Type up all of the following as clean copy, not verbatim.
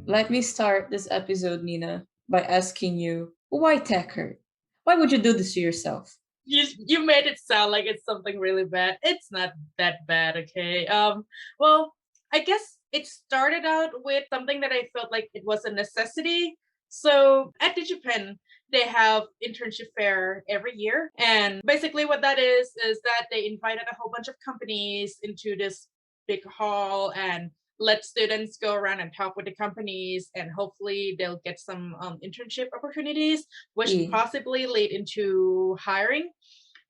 Let me start this episode, Nina, by asking you, why Tecker? Why would you do this to yourself? You made it sound like it's something really bad. It's not that bad, okay? Well, I guess it started out with something that I felt like it was a necessity. So at DigiPen, they have internship fair every year, and basically what that is that they invited a whole bunch of companies into this big hall and let students go around and talk with the companies, and hopefully they'll get some internship opportunities which Yeah. possibly lead into hiring.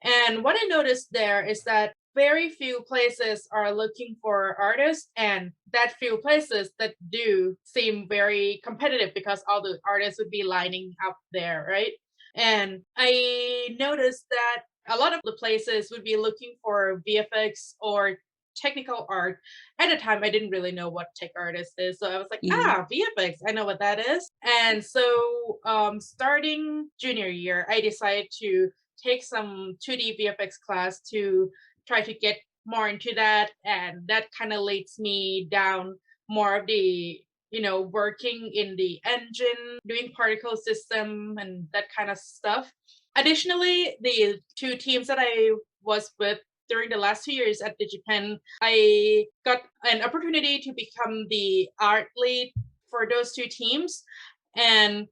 And what I noticed there is that very few places are looking for artists, and that few places that do seem very competitive because all the artists would be lining up there, right? And I noticed that a lot of the places would be looking for VFX or technical art. At the time, I didn't really know what tech artist is, so I was like, Yeah. VFX, I know what that is. And so, starting junior year, I decided to take some 2D VFX class to try to get more into that, and that kind of leads me down more of the working in the engine, doing particle system and that kind of stuff. Additionally, the two teams that I was with during the last 2 years at DigiPen, I got an opportunity to become the art lead for those two teams. And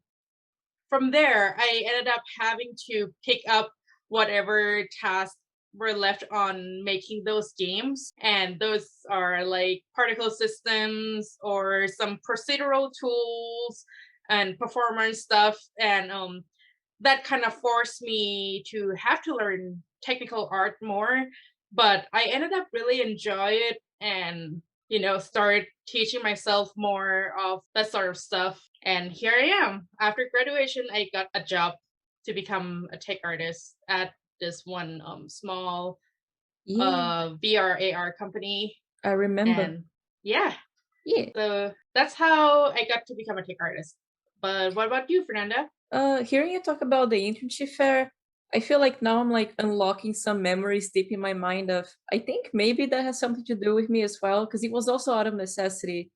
from there, I ended up having to pick up whatever tasks were left on making those games. And those are like particle systems or some procedural tools and performance stuff. And that kind of forced me to have to learn technical art more. But I ended up really enjoy it and started teaching myself more of that sort of stuff. And here I am. After graduation, I got a job to become a tech artist at this one small Yeah. VR AR company. I remember. And yeah, Yeah. so that's how I got to become a tech artist. But what about you, Fernanda? Hearing you talk about the internship fair, I feel like now I'm like unlocking some memories deep in my mind of I think maybe that has something to do with me as well, because it was also out of necessity.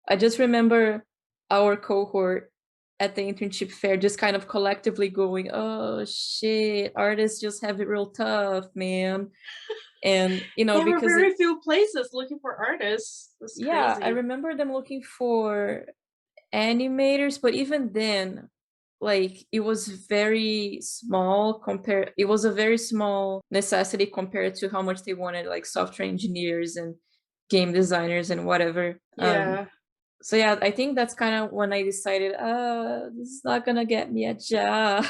I just remember our cohort at the internship fair just kind of collectively going, "Oh shit, artists just have it real tough, man." And There were because it very few places looking for artists. That's yeah, I crazy. remember them looking for animators, but even then, like it was very small compared it was a very small necessity compared to how much they wanted like software engineers and game designers and whatever. Yeah. So yeah, I think that's kind of when I decided, this is not gonna get me a job,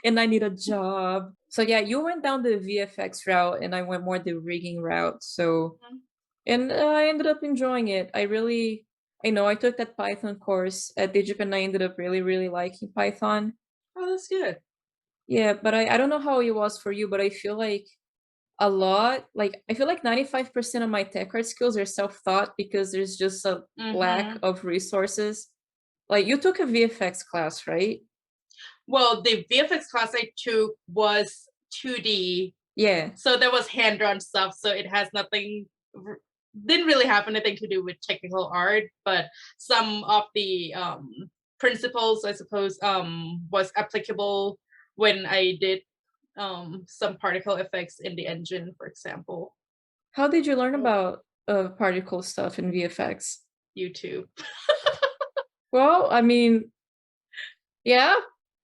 and I need a job. So yeah, you went down the VFX route, and I went more the rigging route. So Mhm. and I ended up enjoying it. I know I took that Python course at Digip, and I ended up really liking Python. Oh, that's good. Yeah, but I don't know how it was for you, but I feel like I feel like 95% of my tech art skills are self-taught because there's just a lack Hmm. of resources. Like you took a VFX class, right? Well, the VFX class I took was 2D, Yeah. so there was hand drawn stuff. So it has didn't really have anything to do with technical art, but some of the principles, I suppose, was applicable when I did some particle effects in the engine, for example. How did you learn So about particle stuff in VFX? YouTube. Well, I mean, yeah,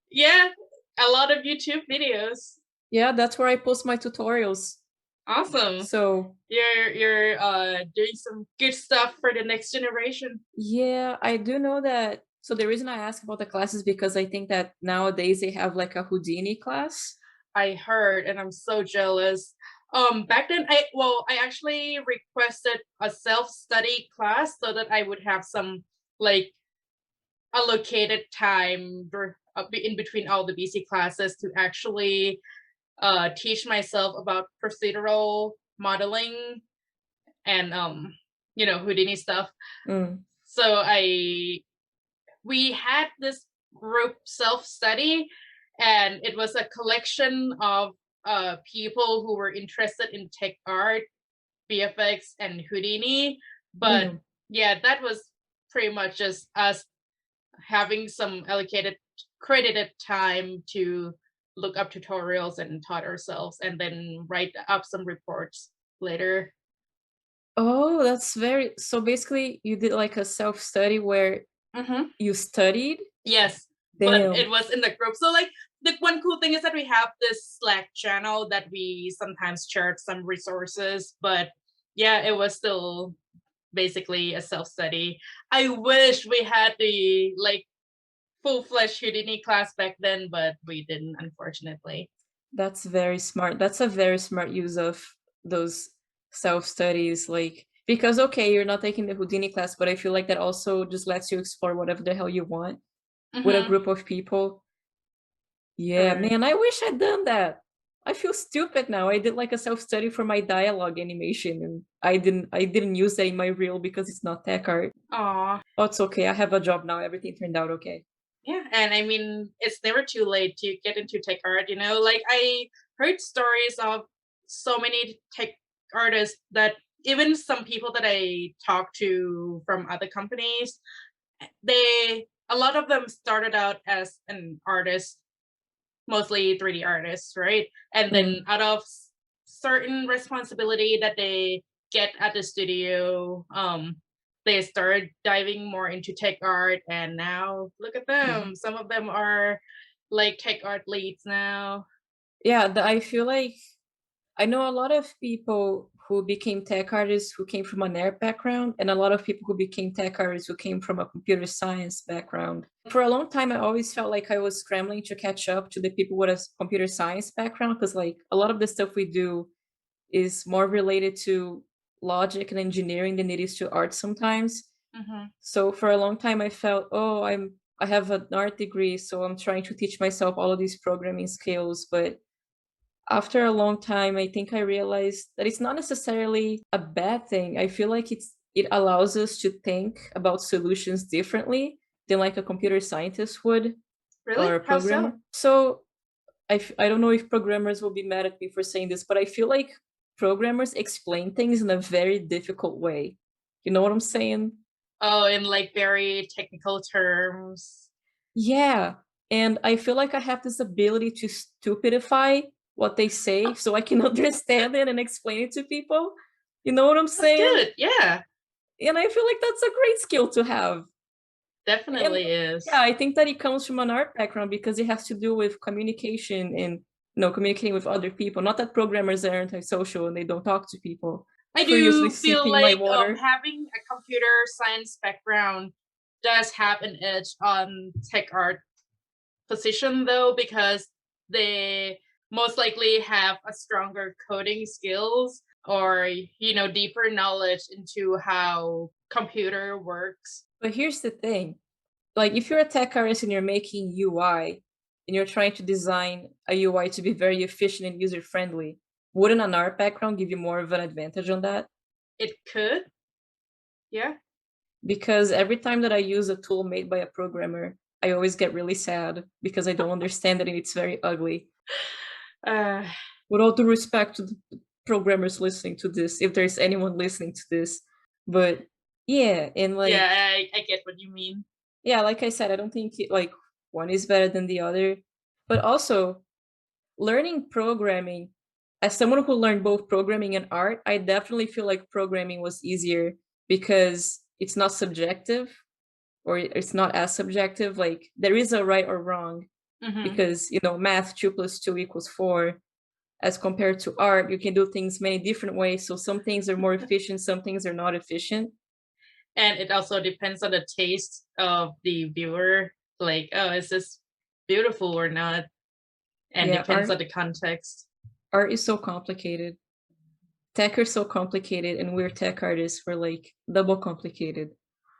Yeah, a lot of YouTube videos. yeah, that's where I post my tutorials. Awesome. So You're doing some good stuff for the next generation. yeah, I do know that. So the reason I ask about the class is because I think that nowadays they have like a Houdini class. I heard, and I'm so jealous. Back then, I actually requested a self-study class so that I would have some like allocated time in between all the BC classes to actually teach myself about procedural modeling and Houdini stuff. Mm. So I we had this group self study, and it was a collection of people who were interested in tech art, VFX, and Houdini. But Yeah. yeah, that was pretty much just us having some allocated credited time to look up tutorials and taught ourselves and then write up some reports later. Oh, that's very so basically you did like a self-study where Hmm. you studied? Yes, but it Damn, was in the group. So like the one cool thing is that we have this Slack channel that we sometimes share some resources, but yeah, it was still basically a self-study. I wish we had the like full-fledged Houdini class back then, but we didn't, unfortunately. that's very smart. That's a very smart use of those self-studies, like because okay, you're not taking the Houdini class, but I feel like that also just lets you explore whatever the hell you want with a Hmm. group of people. Yeah, Correct. man, I wish I'd done that. I feel stupid now. I did like a self-study for my dialogue animation and I didn't use that in my reel because it's not tech art. Aw. Oh, it's okay. I have a job now. Everything turned out okay. Yeah, and I mean, it's never too late to get into tech art, you know? Like, I heard stories of so many tech artists that even some people that I talk to from other companies, a lot of them started out as an artist, mostly 3D artists, right? And then Mm, out of certain responsibility that they get at the studio, they start diving more into tech art, and now look at mhm. them. Some of them are like tech art leads now. Yeah, I feel like I know a lot of people who became tech artists who came from an art background, and a lot of people who became tech artists who came from a computer science background. For a long time, I always felt like I was scrambling to catch up to the people with a computer science background because, like, a lot of the stuff we do is more related to logic and engineering than it is to art sometimes. Hmm. So for a long time, I felt, oh, I have an art degree, so I'm trying to teach myself all of these programming skills, but after a long time, I think I realized that it's not necessarily a bad thing. I feel like it allows us to think about solutions differently than like a computer scientist would or Really? a How so? programmer. So I don't know if programmers will be mad at me for saying this, but I feel like programmers explain things in a very difficult way. You know what I'm saying? Oh, in like very technical terms. Yeah. And I feel like I have this ability to stupidify what they say so I can understand it and explain it to people. You know what I'm That's saying? good. Yeah, And I feel like that's a great skill to have. And definitely yeah, is. I think that it comes from an art background because it has to do with communication and communicating with other people. Not that programmers are antisocial and they don't talk to people. I Furiously do feel sipping my like water. having a computer science background does have an edge on tech art position though, because they most likely have a stronger coding skills or deeper knowledge into how computer works. But here's the thing. Like if you're a tech artist and you're making UI and you're trying to design a UI to be very efficient and user friendly, wouldn't an art background give you more of an advantage on that? It could, yeah. Because every time that I use a tool made by a programmer, I always get really sad because I don't understand it and it's very ugly. uh With all due respect to the programmers listening to this, if there's anyone listening to this, but yeah, and like yeah, I get what you mean. yeah, like I said, I don't think like one is better than the other, but also learning programming as someone who learned both programming and art, I definitely feel like programming was easier because it's not subjective or it's not as subjective. Like there is a right or wrong Hmm. because math 2 + 2 = 4 as compared to art, you can do things many different ways. So some things are more efficient, some things are not efficient. And it also depends on the taste of the viewer, like, oh, is this beautiful or not, and Yeah, depends on the context. art is so complicated. Tech are so complicated, and we're tech artists. We're like double complicated.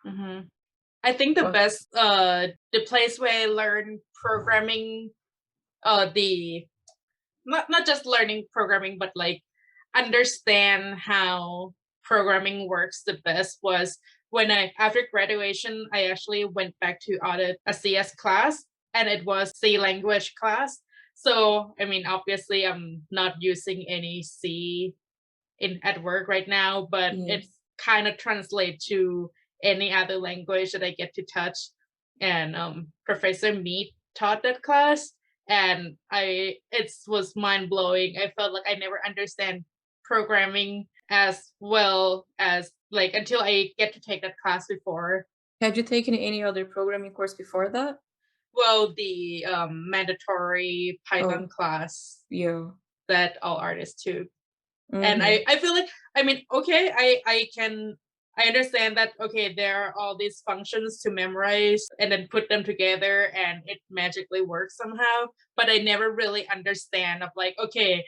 Hmm. I think the Well, best the place where I learned programming, the not just learning programming, but like understand how programming works the best was when I after graduation I actually went back to audit a CS class, and it was C language class. So I mean, obviously I'm not using any C in at work right now, but yeah. it's kind of translate to any other language that I get to touch. and Professor Mead taught that class, and it was mind blowing. I felt like I never understand programming as well as like until I get to take that class before. Had you taken any other programming course before that? Well, the mandatory Python Oh, class yeah. that all artists took. And Mhm. I feel like, I mean, okay, I understand that, okay, there are all these functions to memorize and then put them together and it magically works somehow, but I never really understand of like, okay,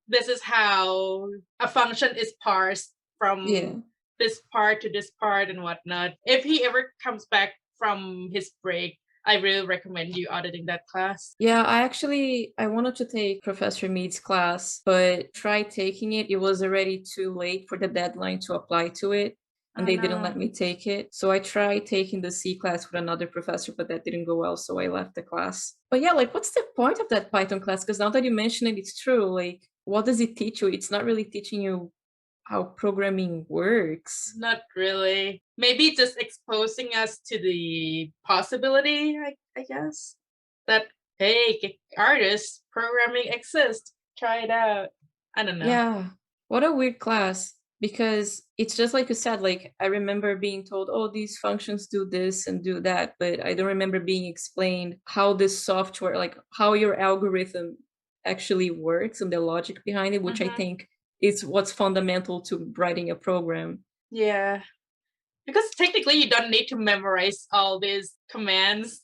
this is how a function is parsed from Yeah. this part to this part and whatnot. If he ever comes back from his break, I really recommend you auditing that class. Yeah, I wanted to take Professor Mead's class, but tried taking it. It was already too late for the deadline to apply to it, and Oh they didn't let no. me take it. So I tried taking the C class with another professor, but that didn't go well, so I left the class. But yeah, like what's the point of that Python class? Because now that you mention it, it's true. Like, what does it teach you? It's not really teaching you how programming works. Not really. Maybe just exposing us to the possibility, I guess, that hey, artists programming exists. Try it out. I don't know. Yeah. What a weird class. Because it's just like you said, like I remember being told, oh, these functions do this and do that, but I don't remember being explained how this software, like how your algorithm actually works and the logic behind it, which I Hmm. think is what's fundamental to writing a program. Yeah, because technically you don't need to memorize all these commands.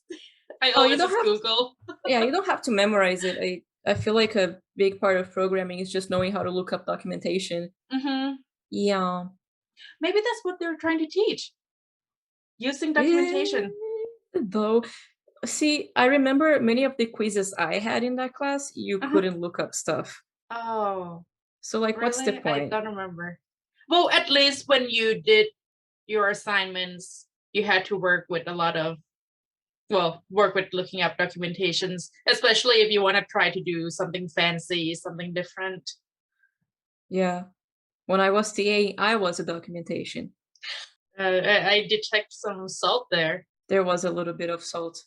I Oh, you always don't just have Google. yeah, you don't have to memorize it. I feel like a big part of programming is just knowing how to look up documentation. Hmm. Yeah. Maybe that's what they're trying to teach using Eh, documentation. though see, I remember many of the quizzes I had in that class, you Uh-huh. couldn't look up stuff. Oh, So, like, what's the really? I point? don't remember. Well, at least when you did your assignments, you had to work with a lot of work with looking up documentations, especially if you want to try to do something fancy, something different. Yeah. When I was TA, I was a documentation. I detect some salt there. There was a little bit of salt.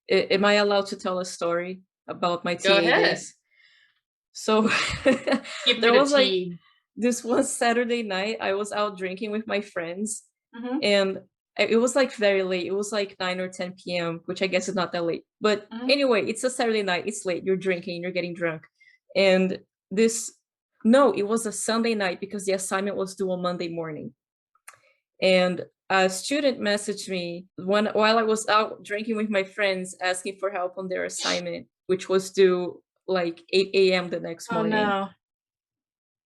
Am I allowed to tell a story about my Go TA ahead. days? So, Give me there the was like tea. this one Saturday night, I was out drinking with my friends, Hmm. and it was like very late. It was like 9 or 10 p.m., which I guess is not that late. But Hmm. anyway, it's a Saturday night. It's late. You're drinking, you're getting drunk. And this, no, it was a Sunday night because the assignment was due on Monday morning. And a student messaged me while I was out drinking with my friends asking for help on their assignment, which was due like 8 a.m. the next Oh morning. no.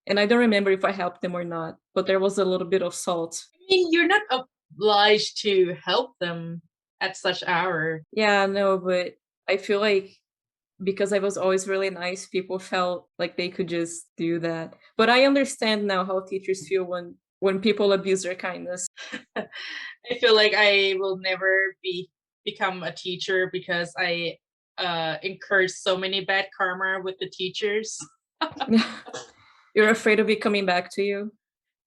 And I don't remember if I helped them or not, but there was a little bit of salt. I mean, you're not obliged to help them at such hour. Yeah, no, but I feel like because I was always really nice, people felt like they could just do that. But I understand now how teachers feel when people abuse their kindness. I feel like I will never become a teacher because I encourage so many bad karma with the teachers. You're afraid of it coming back to you?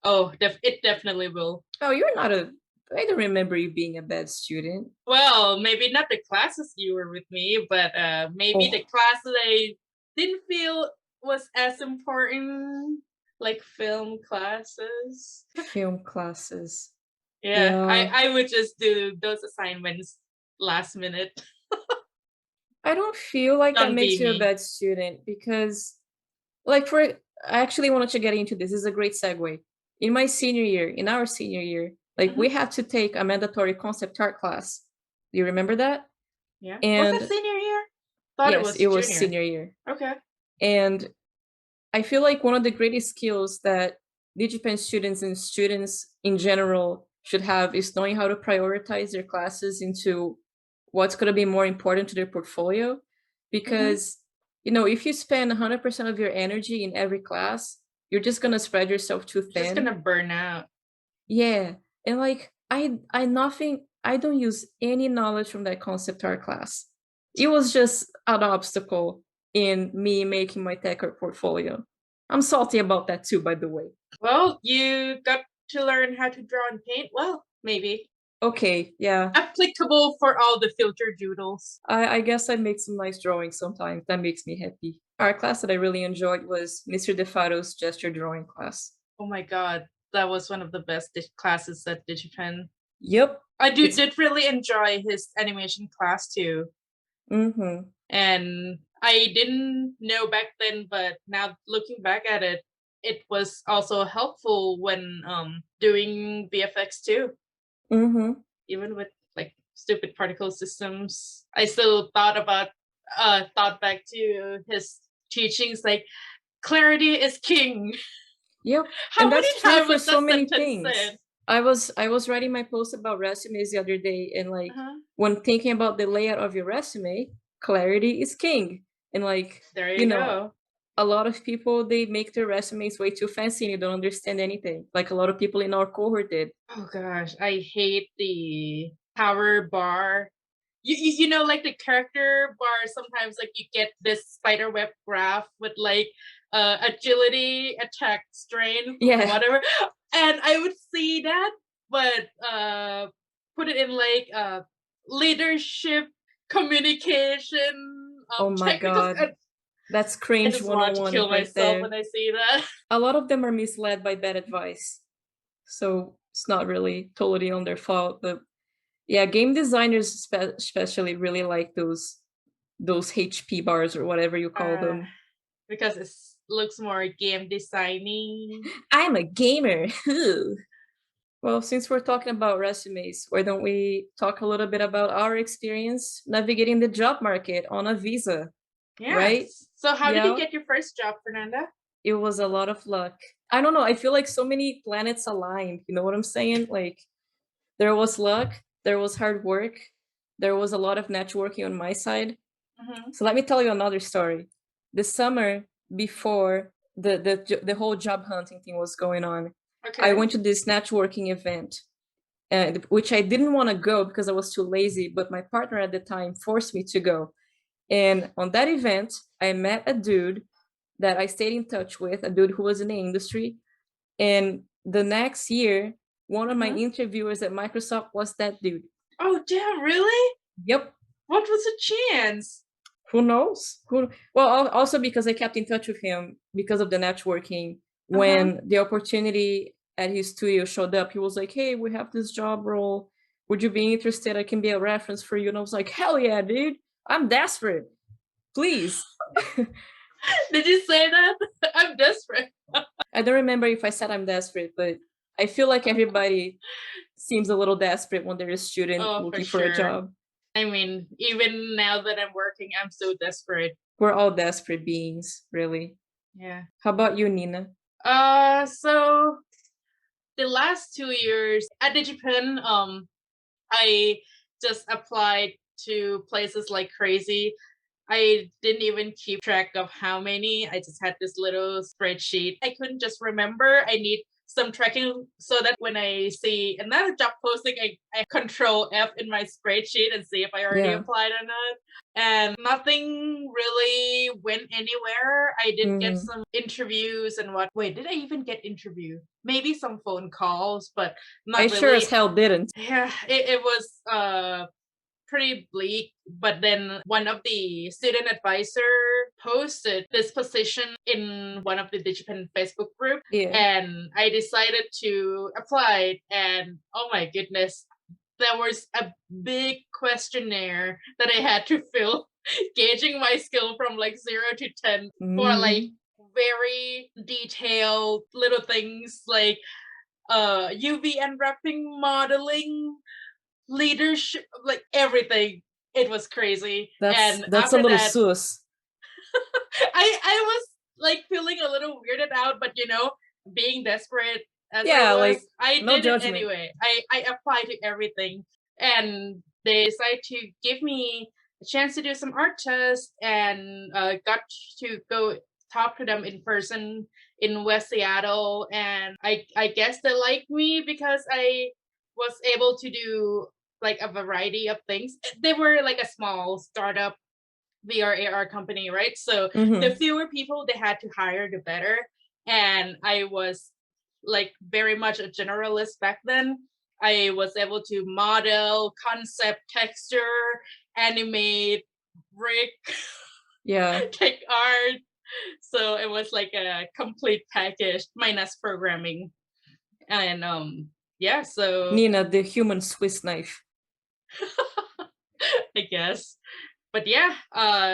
Oh, it definitely will. Oh, you're not a I don't remember you being a bad student. Well, maybe not the classes you were with me, but maybe the Oh, class that I didn't feel was as important, like film classes. film classes. Yeah, Yeah. I would just do those assignments last minute. I don't feel like that Don't makes be you a me. bad student because like for I actually wanted to get into this. This is a great segue. In my senior year, in our senior year, like we Hmm. had to take a mandatory concept art class. Do you remember that? Yeah. Was that And senior year? Thought it yes, was it was junior. senior year. Okay. And I feel like one of the greatest skills that DigiPen students and students in general should have is knowing how to prioritize their classes into what's going to be more important to their portfolio. Hmm. Because, you know, if you spend 100% of your energy in every class, you're just going to spread yourself too You're just gonna thin. burn out. Yeah. And like, I don't use any knowledge from that concept art class. It was just an obstacle in me making my tech art portfolio. I'm salty about that too, by the way. Well, you got to learn how to draw and paint. Well, maybe. Okay, yeah. applicable for all the filter doodles. I guess I make some nice drawings sometimes. That makes me happy. Our class that I really enjoyed was Mr. DeFaro's gesture drawing class. Oh my god, that was one of the best classes at DigiPen. Yep. I It's did really enjoy his animation class too. mm-hmm. And I didn't know back then, but now looking back at it, it was also helpful when doing VFX too. Mm-hmm. Even with like stupid particle systems, I still thought back to his teachings like clarity is king. Yep. How And many that's true times for was so that many sentence things. said? I was writing my post about resumes the other day, and like Uh-huh. when thinking about the layout of your resume, clarity is king. And like, There you you know, go. a lot of people they make their resumes way too fancy and you don't understand anything. Like a lot of people in our cohort did. Oh gosh, I hate the power bar. You know, like the character bar, sometimes like you get this spider web graph with like agility, attack, strain, Yeah. whatever. And I would see that, but put it in like leadership, communication, Oh my technical. God. That's I cringe just want to 101 kill right myself there. when I see that. A lot of them are misled by bad advice. So it's not really totally on their fault. But yeah, game designers especially really like those HP bars or whatever you call Uh, them. because it looks more game designy. I'm a gamer. Well, since we're talking about resumes, why don't we talk a little bit about our experience navigating the job market on a visa, right? Yes. So how did you Yeah, get your first job, Fernanda? it was a lot of luck. I don't know. I feel like so many planets aligned. You know what I'm saying? Like there was luck, there was hard work, there was a lot of networking on my side. Hmm. So let me tell you another story. The summer before the whole job hunting thing was going on, I Okay. went to this networking event, which I didn't want to go because I was too lazy, but my partner at the time forced me to go. And on that event, I met a dude that I stayed in touch with, a dude who was in the industry. And the next year, one of my Hmm. interviewers at Microsoft was that dude. Oh, damn, really? Yep. What was the chance? Who knows? Who? Well, also because I kept in touch with him because of the networking. Uh-huh. When the opportunity at his studio showed up, he was like, "Hey, we have this job role. Would you be interested? I can be a reference for you." And I was like, "Hell yeah, dude! I'm desperate. Please." Did you say that? I'm desperate. I don't remember if I said I'm desperate, but I feel like everybody seems a little desperate when they're a student Oh, for looking for a sure. job. I mean, even now that I'm working, I'm so desperate. We're all desperate beings, really. Yeah. How about you, Nina? So the last 2 years at DigiPen, I just applied to places like crazy. I didn't even keep track of how many. I just had this little spreadsheet. I couldn't just remember. I need some tracking so that when I see another job posting, I control F in my spreadsheet and see if I already Yeah. applied or not. And nothing really went anywhere. I did get Mhm. some interviews and what. Wait, did I even get interview? Maybe some phone calls, but I not sure as really. hell didn't. Yeah, it was pretty bleak. But then one of the student advisor posted this position in one of the DigiPen Facebook group, Yeah. and I decided to apply. And oh my goodness, there was a big questionnaire that I had to fill, gauging my skill from like 0 to 10 for like Mhm. very detailed little things like UV unwrapping modeling, leadership, like everything. It was crazy. That's And that's a after little that, sus. I was like feeling a little weirded out, but being desperate as I Yeah, was, like I no did it judgment. anyway. I applied to everything, and they decided to give me a chance to do some art tests, and got to go talk to them in person in West Seattle. And I guess they liked me because I was able to do like a variety of things. They were like a small startup VR AR company, right? So the Mhm. fewer people they had to hire, the better. And I was like very much a generalist back then. I was able to model, concept, texture, animate, brick, Yeah. take art. So it was like a complete package minus programming. And yeah, so Nina, the human Swiss knife. I guess. But yeah,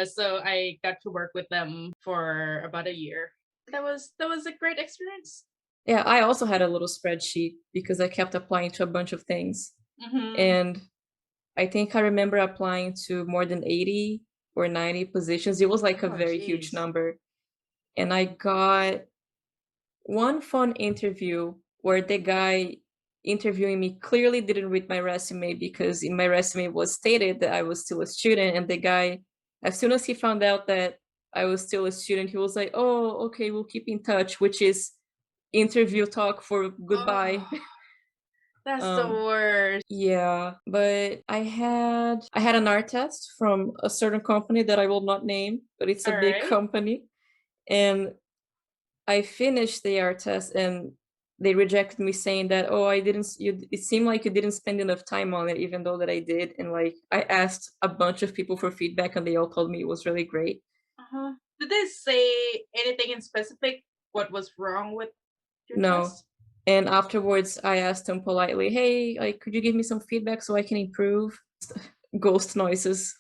so I got to work with them for about a year. That was a great experience. Yeah, I also had a little spreadsheet because I kept applying to a bunch of things. Hmm. And I think I remember applying to more than 80 or 90 positions. It was like a Oh, very huge jeez. number. And I got one fun interview where the guy interviewing me clearly didn't read my resume because in my resume was stated that I was still a student. And the guy, as soon as he found out that I was still a student, he was like, "Oh, okay, we'll keep in touch," which is interview talk for goodbye. Oh, that's the um worst. yeah, but I had an art test from a certain company that I will not name, but it's a All big right. company. And I finished the art test and they rejected me saying that, "Oh, I didn't it seemed like you didn't spend enough time on it," even though that I did. And like I asked a bunch of people for feedback and they all told me it was really great. Uh-huh. Did they say anything in specific? What was wrong with your No. test? And afterwards I asked them politely, "Hey, like could you give me some feedback so I can improve?" Ghost noises.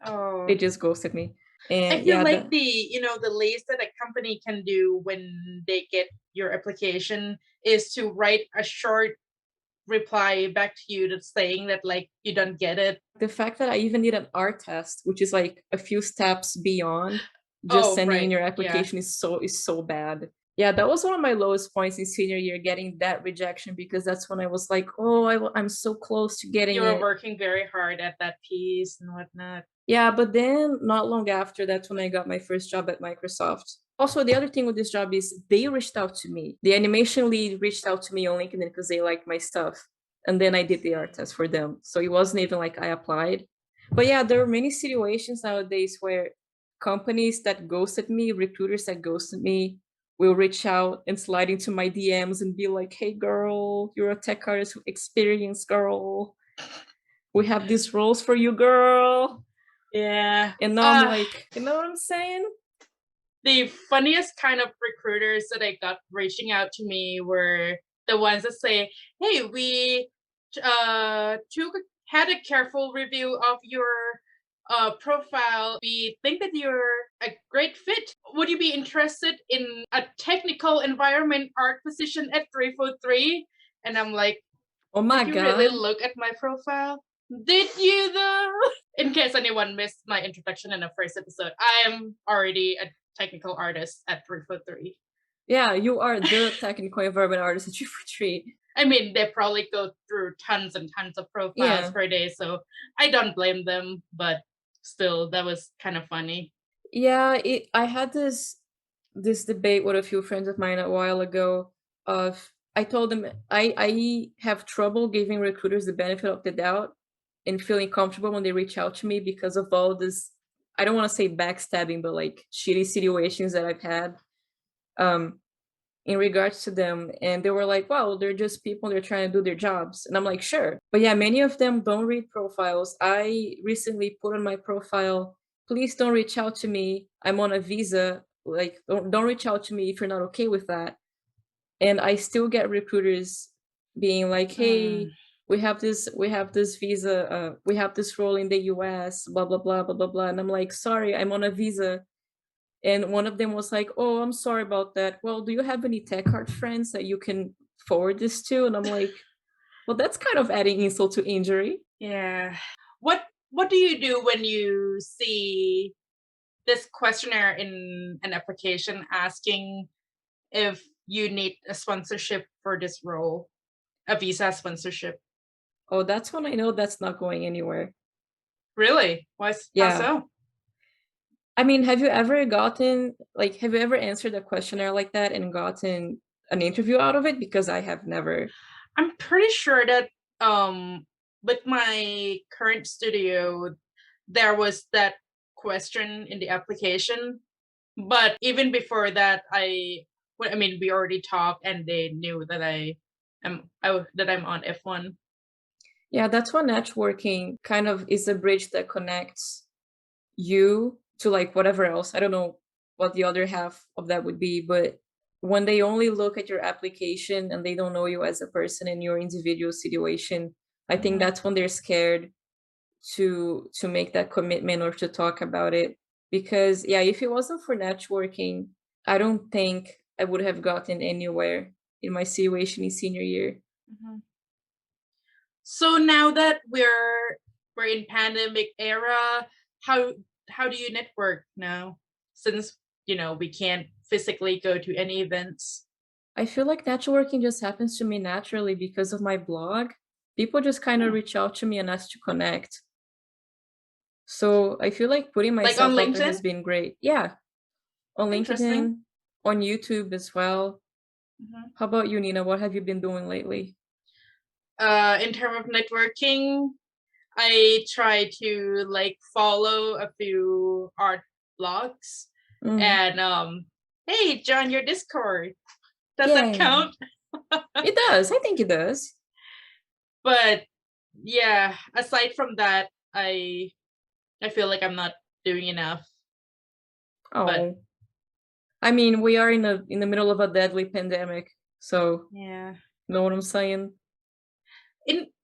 They Oh, just ghosted me. I And feel yeah, like the least that a company can do when they get your application is to write a short reply back to you that's saying that like you don't get it. the fact that I even did an art test, which is like a few steps beyond just Oh, sending in right. your Yeah. application, is so bad. Yeah, that was one of my lowest points in senior year, getting that rejection, because that's when I was like, "Oh, I'm so close to getting You were it." working very hard at that piece and whatnot. Yeah, but then not long after, that's when I got my first job at Microsoft. Also, the other thing with this job is they reached out to me. The animation lead reached out to me on LinkedIn because they liked my stuff. And then I did the art test for them. So it wasn't even like I applied. But yeah, there are many situations nowadays where companies that ghosted me, recruiters that ghosted me, will reach out and slide into my DMs and be like, "Hey girl, you're a tech artist experience girl. We have these roles for you, girl." Yeah. And now I'm like, you know what I'm saying? The funniest kind of recruiters that I got reaching out to me were the ones that say, "Hey, we took had a careful review of your profile. We think that you're a great fit. Would you be interested in a technical environment art position at 343?" And I'm like, Oh my "Did you really god. look at my profile? Did you though?" In case anyone missed my introduction in the first episode, I am already a technical artist at 343. Yeah, you are the technical environment artist at Tree. I mean, they probably go through tons and tons of profiles Yeah. per day, so I don't blame them, but still, that was kind of funny. Yeah, I had this debate with a few friends of mine a while ago. Of I told them I have trouble giving recruiters the benefit of the doubt and feeling comfortable when they reach out to me because of all this, I don't want to say backstabbing, but like shitty situations that I've had. Um in regards to them, and they were like, "Well, they're just people, they're trying to do their jobs." And I'm like, "Sure." But yeah, many of them don't read profiles. I recently put on my profile, "Please don't reach out to me, I'm on a visa, like don't reach out to me if you're not okay with that." And I still get recruiters being like, Mm. "Hey, we have this visa, we have this role in the US, blah blah blah blah blah blah." And I'm like, "Sorry, I'm on a visa." And one of them was like, "Oh, I'm sorry about that. Well, do you have any tech art friends that you can forward this to?" And I'm like, "Well, that's kind of adding insult to injury." Yeah. What do you do when you see this questionnaire in an application asking if you need a sponsorship for this role, a visa sponsorship? Oh, that's when I know that's not going anywhere. Really? How Yeah. so? I mean, have you ever answered a questionnaire like that and gotten an interview out of it? Because I have never. I'm pretty sure that with my current studio there was that question in the application, but even before that I mean we already talked and they knew that I that I'm on F1. Yeah, that's what networking kind of is, a bridge that connects you to like whatever else. I don't know what the other half of that would be, but when they only look at your application and they don't know you as a person in your individual situation, I think Mhm. that's when they're scared to make that commitment or to talk about it. Because yeah, if it wasn't for networking, I don't think I would have gotten anywhere in my situation in senior year. Mhm. So now that we're in pandemic era, how how do you network now? Since we can't physically go to any events. I feel like networking just happens to me naturally because of my blog. People just kind of Hmm. reach out to me and ask to connect. So I feel like putting Like on myself out there LinkedIn? has been great. Yeah, on Interesting. LinkedIn, on YouTube as well. Mhm. How about you, Nina? What have you been doing lately? In terms of networking, I try to like follow a few art blogs Mm. and hey, join your Discord. Does that Yeah, count? it does. I think it does. But yeah, aside from that, I feel like I'm not doing enough. But Oh, I mean, we are in the middle of a deadly pandemic, so yeah. know what I'm saying?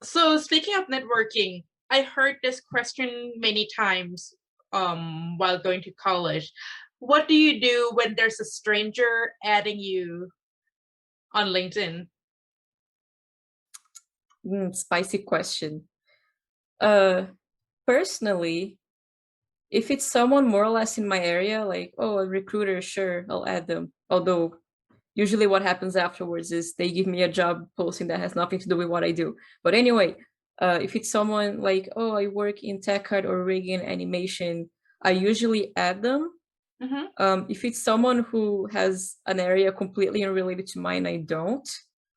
So speaking of networking, I heard this question many times while going to college. What do you do when there's a stranger adding you on LinkedIn? Spicy question. Uh, Personally, if it's someone more or less in my area, like, oh, a recruiter, sure, I'll add them. Although usually what happens afterwards is they give me a job posting that has nothing to do with what I do. But anyway, if it's someone like, oh, I work in tech art or rigging animation, I usually add them. Mm-hmm. If it's someone who has an area completely unrelated to mine, I don't.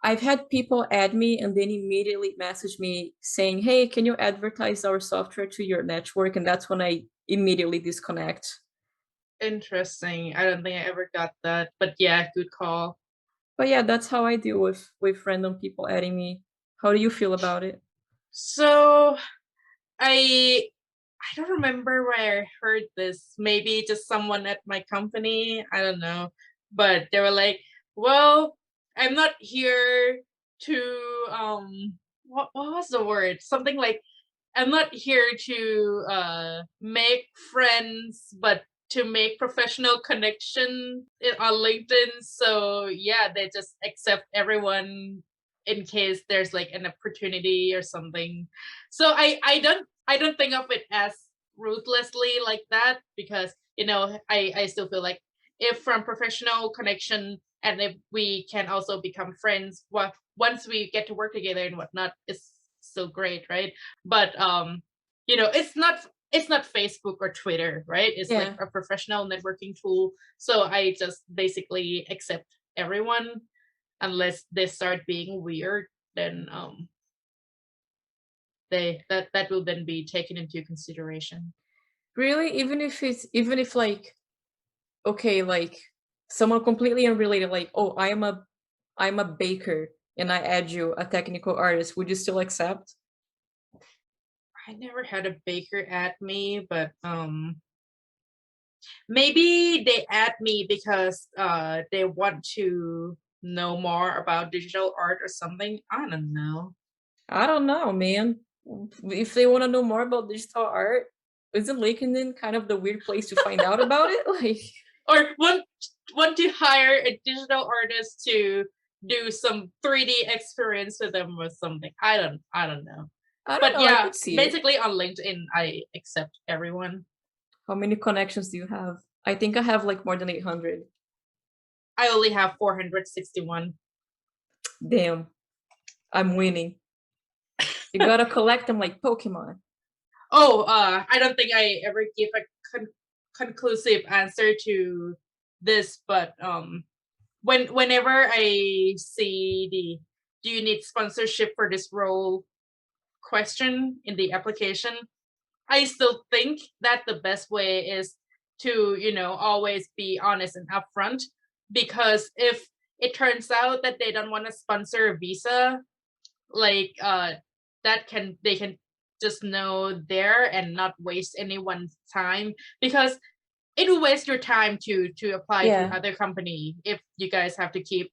I've had people add me and then immediately message me saying, hey, can you advertise our software to your network? And that's when I immediately disconnect. Interesting. I don't think I ever got that, but yeah, good call. But yeah, that's how I deal with random people adding me. How do you feel about it? So I I don't remember where I heard this. Maybe just someone at my company. I don't know. But they were like, well, I'm not here to what was the word? Something like I'm not here to make friends, but to make professional connection on LinkedIn. So yeah, they just accept everyone in case there's like an opportunity or something. So I don't think of it as ruthlessly like that because I still feel like if from professional connection and if we can also become friends, once we get to work together and whatnot, it's so great, right? But it's not Facebook or Twitter, right? It's like Yeah. a professional networking tool. So I just basically accept everyone unless they start being weird, then that will then be taken into consideration. Really? Even if like, okay, like someone completely unrelated, like, oh, I'm a baker and I add you a technical artist, would you still accept? I never had a baker at me, but maybe they add me because they want to know more about digital art or something. I don't know. I don't know, man. If they want to know more about digital art, isn't LinkedIn kind of the weird place to find out about it? Like, Or want to hire a digital artist to do some 3D experience with them or something. I don't know. I don't But know, I yeah, could see it. basically on LinkedIn I accept everyone. How many connections do you have? I think I have like more than 800. I only have 461. Damn, I'm winning. You gotta collect them like Pokemon. Oh, I don't think I ever give a conclusive answer to this, but whenever I see the do you need sponsorship for this role question in the application, I still think that the best way is to, always be honest and upfront. Because if it turns out that they don't want to sponsor a visa, like that can they can just know there and not waste anyone's time, because it will waste your time to apply to Yeah. other company if you guys have to keep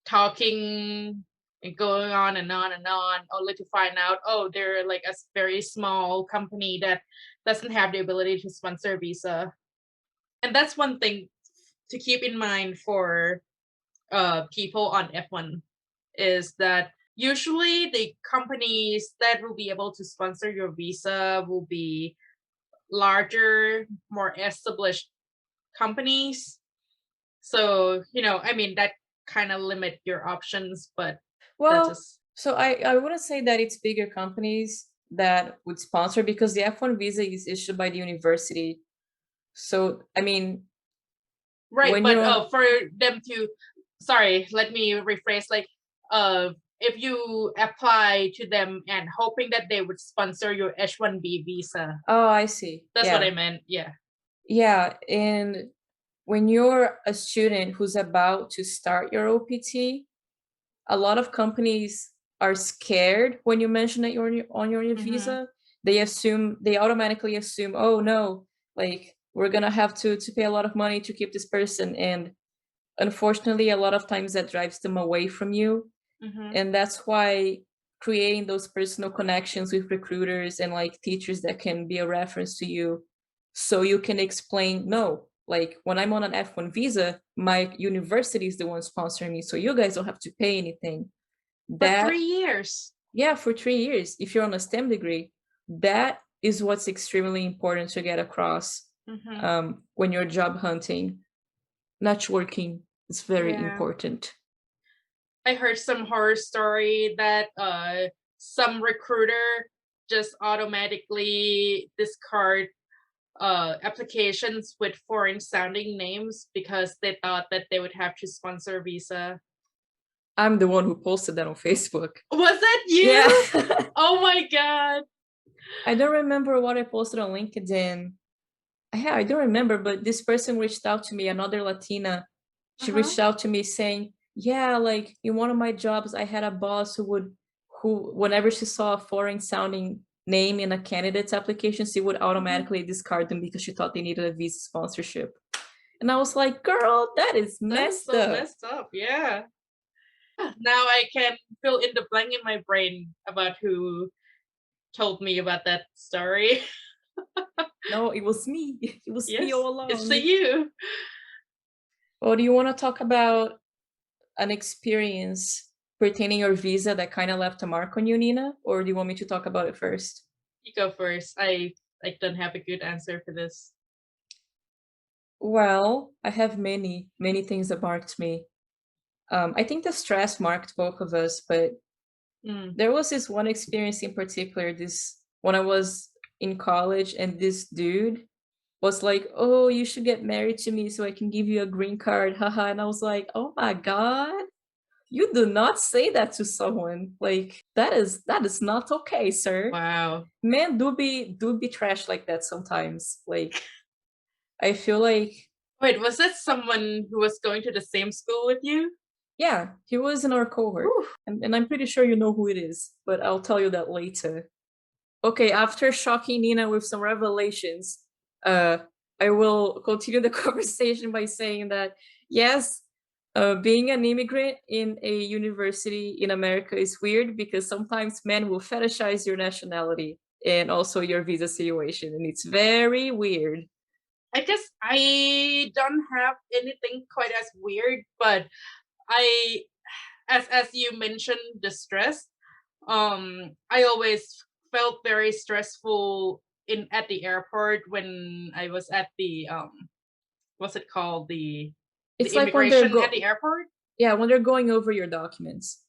talking and going on and on and on, only to find out, oh, they're like a very small company that doesn't have the ability to sponsor a visa. And that's one thing to keep in mind for people on F1, is that usually the companies that will be able to sponsor your visa will be larger, more established companies. So, I mean, that kind of limit your options, but that's Well, just so I wouldn't say that it's bigger companies that would sponsor because the F1 visa is issued by the university. So, I mean, right. when But you're on for them to, sorry, let me rephrase. Like, if you apply to them and hoping that they would sponsor your H1B visa, oh, I see. that's what I Yeah. meant. Yeah. Yeah, and when you're a student who's about to start your OPT, a lot of companies are scared when you mention that you're on your Mm-hmm. visa. They automatically assume, oh no, like we're gonna have to pay a lot of money to keep this person. And unfortunately, a lot of times that drives them away from you. Mm-hmm. And that's why creating those personal connections with recruiters and like teachers that can be a reference to you so you can explain, no, like when I'm on an F1 visa, my university is the one sponsoring me, so you guys don't have to pay anything. For That, 3 years. yeah, for 3 years if you're on a STEM degree, that is what's extremely important to get across. Mm-hmm. When you're job hunting, networking is very Yeah. important. I heard some horror story that some recruiter just automatically discard applications with foreign sounding names because they thought that they would have to sponsor a visa. I'm the one who posted that on Facebook. Was that Yeah. you? Oh my god. I don't remember what I posted on LinkedIn. Yeah, I don't remember, but this person reached out to me, another Latina. She Uh-huh. reached out to me saying, "Yeah, like in one of my jobs, I had a boss who whenever she saw a foreign sounding name in a candidate's application, she would Mhm. automatically discard them because she thought they needed a visa sponsorship." And I was like, "Girl, that is That is messed so up." messed up. Yeah. Now I can fill in the blank in my brain about who told me about that story. No, it was me. It was me Yes, all it's along. you. Or do you want to talk about an experience pertaining your visa that kind of left a mark on you, Nina? Or do you want me to talk about it first? You go first. I don't have a good answer for this. Well, I have many, many things that marked me. I think the stress marked both of us, but Mm. there was this one experience in particular, this when I was in college and this dude was like, "Oh, you should get married to me so I can give you a green card." Haha. And I was like, "Oh my God. You do not say that to someone. Like that is not okay, sir." Wow. Men do be trash like that sometimes. Like I feel like Wait, was that someone who was going to the same school with you? yeah, he was in our cohort. Whew. And I'm pretty sure you know who it is, but I'll tell you that later. Okay, after shocking Nina with some revelations, uh, I will continue the conversation by saying that yes, being an immigrant in a university in America is weird because sometimes men will fetishize your nationality and also your visa situation, and it's very weird. I guess I don't have anything quite as weird, but I, as you mentioned, the stress. I always felt very stressful in at the airport when I was at the what's it called, the It's like when they're immigration at go the airport. yeah, when they're going over your documents,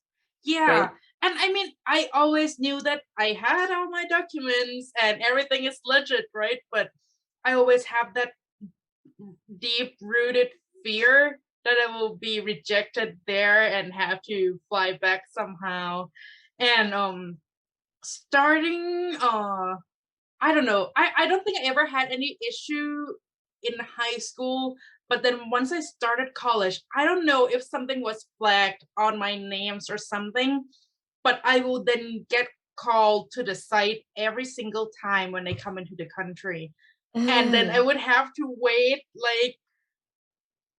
Yeah. right? And I mean, I always knew that I had all my documents and everything is legit, right? But I always have that deep rooted fear that I will be rejected there and have to fly back somehow. And starting I don't know. I don't think I ever had any issue in high school, But then once I started college, I don't know if something was flagged on my names or something, but I will then get called to the site every single time when they come into the country. And then I Ah, would have to wait like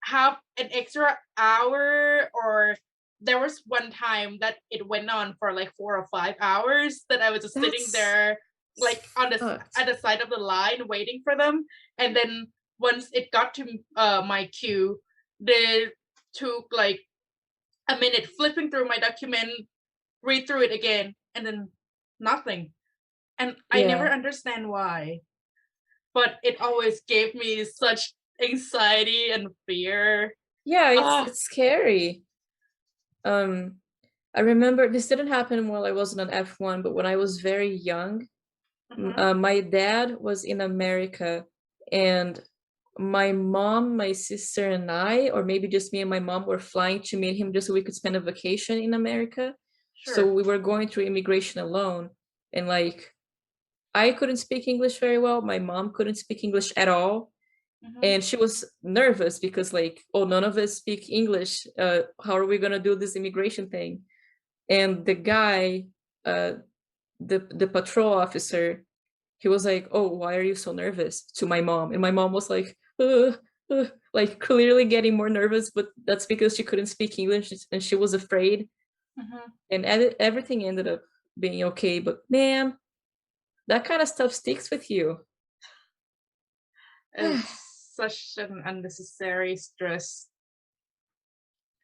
have an extra hour, or there was one time that it went on for like 4 or 5 hours that I was just sitting that's there like on the fucked. at the side of the line waiting for them. And then once it got to my queue, they took like a minute flipping through my document, read through it again, and then nothing. And I never Yeah. understand why, but it always gave me such anxiety and fear. Yeah, it's Ah. it's scary. Um, I remember this didn't happen while I was in an F1, but when I was very young, Mhm. my dad was in America, and my mom, my sister, and I, or maybe just me and my mom, were flying to meet him just so we could spend a vacation in America. So Sure. we were going through immigration alone, and like I couldn't speak English very well. My mom couldn't speak English at all, Mhm. and she was nervous because like, oh, none of us speak English. How are we gonna do this immigration thing? And the guy, uh, the patrol officer, he was like, "Oh, why are you so nervous?" to my mom, and my mom was like, like clearly getting more nervous, but that's because she couldn't speak English and she was afraid. Mhm. And everything ended up being okay. But man, that kind of stuff sticks with you. It's such an unnecessary stress,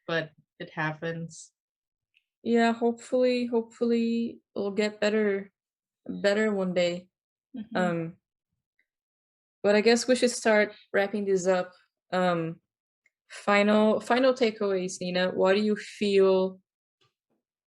but it happens. Yeah, hopefully it'll get better one day. Mhm. Um, but I guess we should start wrapping this up. Um, final takeaways, Nina. What do you feel?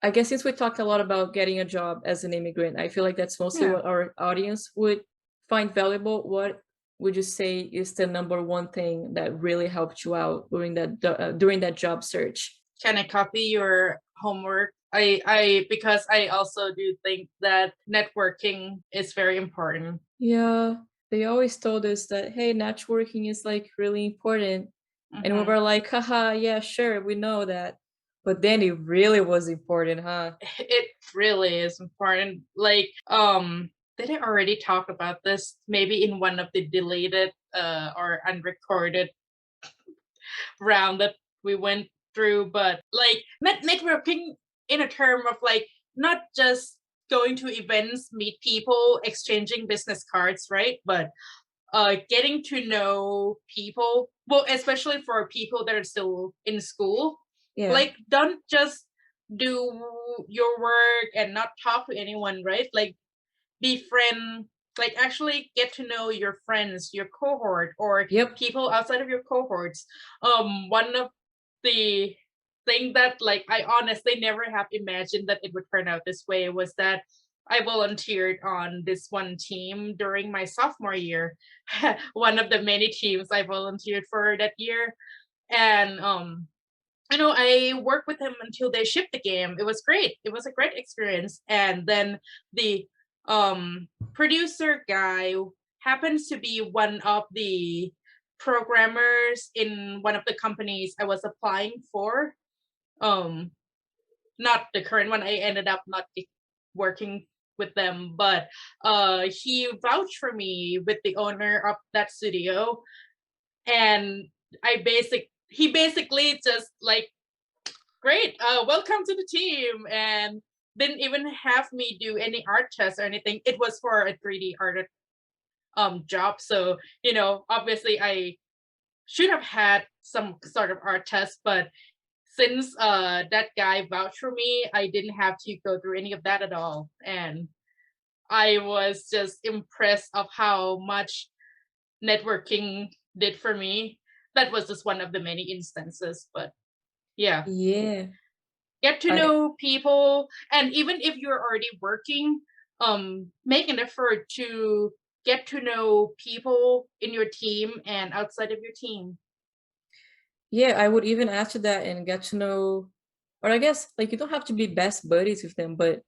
I guess since we talked a lot about getting a job as an immigrant, I feel like that's mostly Yeah. what our audience would find valuable. What would you say is the number one thing that really helped you out during that job search? Can I copy your homework? I because I also do think that networking is very important. Yeah, they always told us that, hey, networking is like really important. And we Mhm. were like, haha, yeah, sure, we know that. But then it really was important, huh? It really is important. Like, did I already talk about this? Maybe in one of the deleted or unrecorded round that we went through, but like networking in a term of like not just going to events, meet people, exchanging business cards, right? But getting to know people, well, especially for people that are still in school, Yeah. like don't just do your work and not talk to anyone, right? Like befriend, like actually get to know your friends, your cohort, or Yep. people outside of your cohorts. One of the thing that like I honestly never have imagined that it would turn out this way was that I volunteered on this one team during my sophomore year. One of the many teams I volunteered for that year. And I worked with him until they shipped the game. It was great. It was a great experience. And then the producer guy happens to be one of the programmers in one of the companies I was applying for. Um, Not the current one. I ended up not working with them, but he vouched for me with the owner of that studio, and he basically just like, great, welcome to the team, and didn't even have me do any art tests or anything. It was for a 3D art job, so obviously I should have had some sort of art test, but since that guy vouched for me, I didn't have to go through any of that at all. And I was just impressed of how much networking did for me. That was just one of the many instances, but yeah, Yeah. get to I know people, and even if you're already working, make an effort to get to know people in your team and outside of your team. Yeah, I would even add to that and get to know, or I guess like you don't have to be best buddies with them, but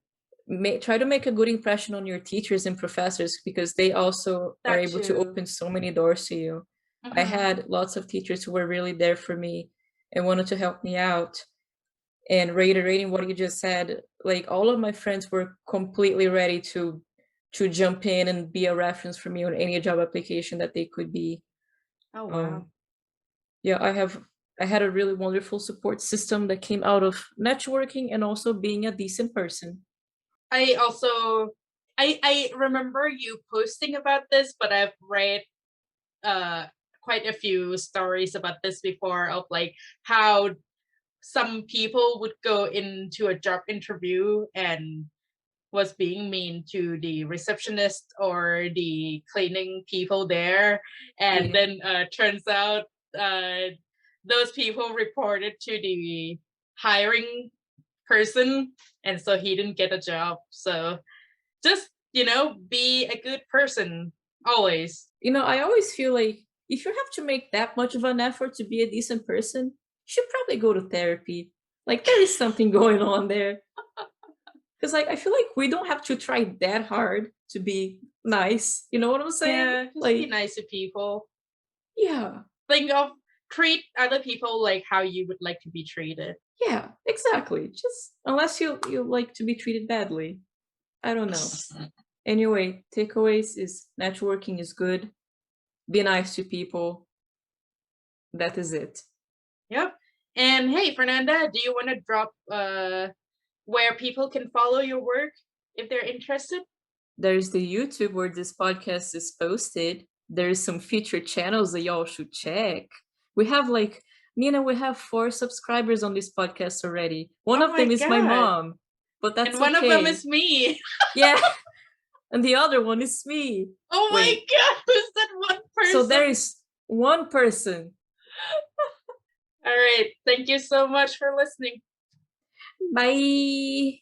try to make a good impression on your teachers and professors because they also are That able to too. open so many doors to you. I Mm-hmm. had lots of teachers who were really there for me and wanted to help me out. And reiterating what you just said, like all of my friends were completely ready to jump in and be a reference for me on any job application that they could be. Oh wow. Um, yeah, I had a really wonderful support system that came out of networking and also being a decent person. I also I remember you posting about this, but I've read uh quite a few stories about this before of like how some people would go into a job interview and was being mean to the receptionist or the cleaning people there, and Yeah. then turns out uh those people reported to the hiring person, and so he didn't get a job. So just, be a good person always. You know, I always feel like if you have to make that much of an effort to be a decent person, you should probably go to therapy. Like there is something going on there. Because like I feel like we don't have to try that hard to be nice. You know what I'm saying? Yeah, just be Like, nice to people. yeah, Think of Treat other people like how you would like to be treated. yeah, exactly. Just unless you like to be treated badly. I don't know. Anyway, takeaways is networking is good. Be nice to people. That is it. Yep. And hey, Fernanda, do you want to drop where people can follow your work if they're interested? There's the YouTube where this podcast is posted. There's some featured channels that y'all should check. We have like Nina, we have 4 subscribers on this podcast already. One Oh of them my is my god. mom, but And that's one of them okay. is me. Yeah, and the other one is me. Oh my Wait, god, who's that one so there person? is one person. All right. Thank you so much for listening. Bye.